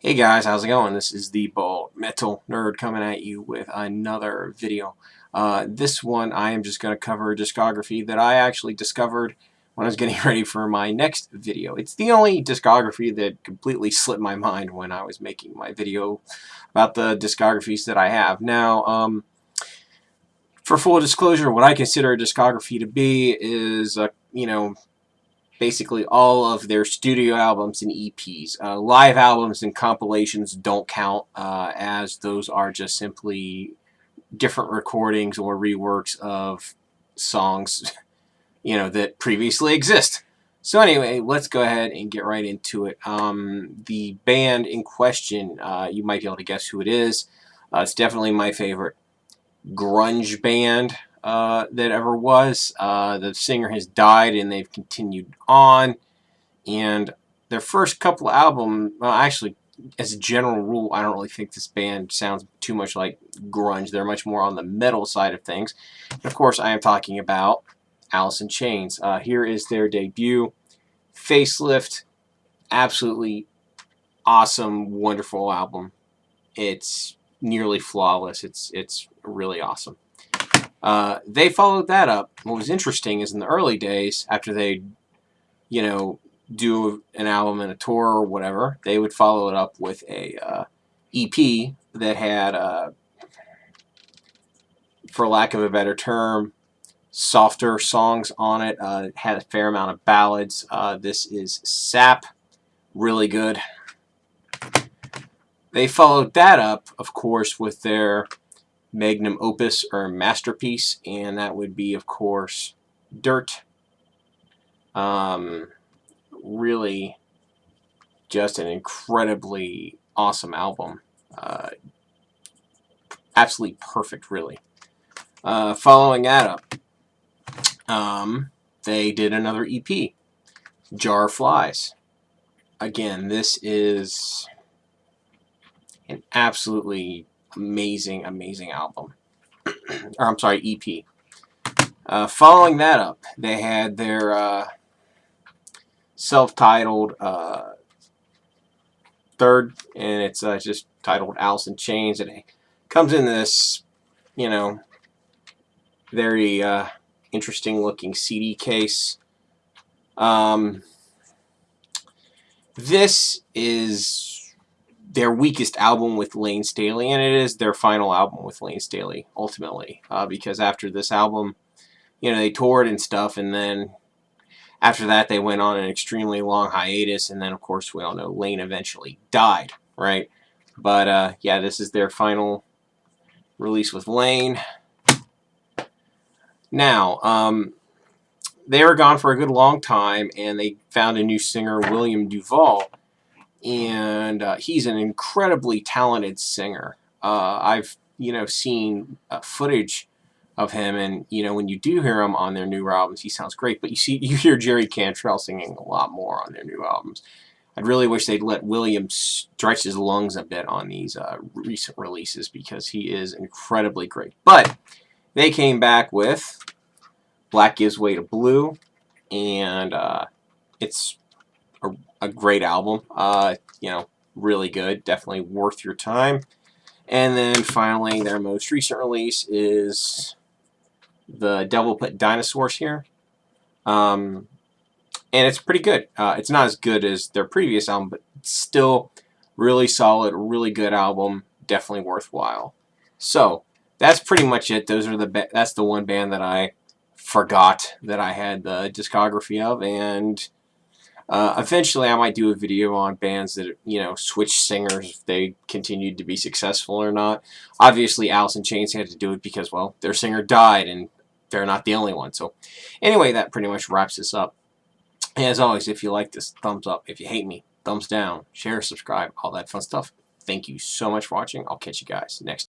Hey guys, how's it going? This is the Bald Metal Nerd coming at you with another video. This one I am just going to cover a discography that I actually discovered when I was getting ready for my next video. It's the only discography that completely slipped my mind when I was making my video about the discographies that I have. Now, for full disclosure, what I consider a discography to be is, basically all of their studio albums and EPs. Live albums and compilations don't count, as those are just simply different recordings or reworks of songs, that previously exist. So anyway, let's go ahead and get right into it. The band in question, you might be able to guess who it is. It's definitely my favorite grunge band that ever was. The singer has died and they've continued on, and their first couple albums, well, actually, as a general rule, I don't really think this band sounds too much like grunge. They're much more on the metal side of things. And of course, I am talking about Alice in Chains. Here is their debut, Facelift. Absolutely awesome, wonderful album. It's nearly flawless. It's really awesome. They followed that up. What was interesting is in the early days, after they, do an album and a tour or whatever, they would follow it up with a EP that had, for lack of a better term, softer songs on it. It had a fair amount of ballads. This is Sap. Really good. They followed that up, of course, with their magnum opus or masterpiece, and that would be, of course, Dirt. Really just an incredibly awesome album. Absolutely perfect, really. Following that up, they did another EP, Jar of Flies. Again, this is an absolutely amazing album. Or I'm sorry, EP. Following that up, they had their self-titled third, and it's just titled Alice in Chains. And it comes in this, very interesting looking CD case. This is their weakest album with Lane Staley, and it is their final album with Lane Staley, ultimately, because after this album, they toured and stuff, and then after that they went on an extremely long hiatus, and then, of course, we all know Lane eventually died, right? But, yeah, this is their final release with Lane. Now, they were gone for a good long time, and they found a new singer, William Duvall, and he's an incredibly talented singer. I've seen footage of him, and when you do hear him on their newer albums, he sounds great. But you hear Jerry Cantrell singing a lot more on their new albums. I'd really wish they'd let William stretch his lungs a bit on these recent releases, because he is incredibly great. But they came back with Black Gives Way to Blue, and it's a great album. Really good, definitely worth your time. And then finally, their most recent release is The Devil Put Dinosaurs Here. And it's pretty good. It's not as good as their previous album, but still really solid, really good album, definitely worthwhile. So that's pretty much it. That's the one band that I forgot that I had the discography of, and eventually I might do a video on bands that switch singers if they continued to be successful or not. Obviously, Alice in Chains had to do it because, well, their singer died, and they're not the only one. So anyway, that pretty much wraps this up. And as always, if you like this, thumbs up. If you hate me, thumbs down. Share, subscribe, all that fun stuff. Thank you so much for watching. I'll catch you guys next time.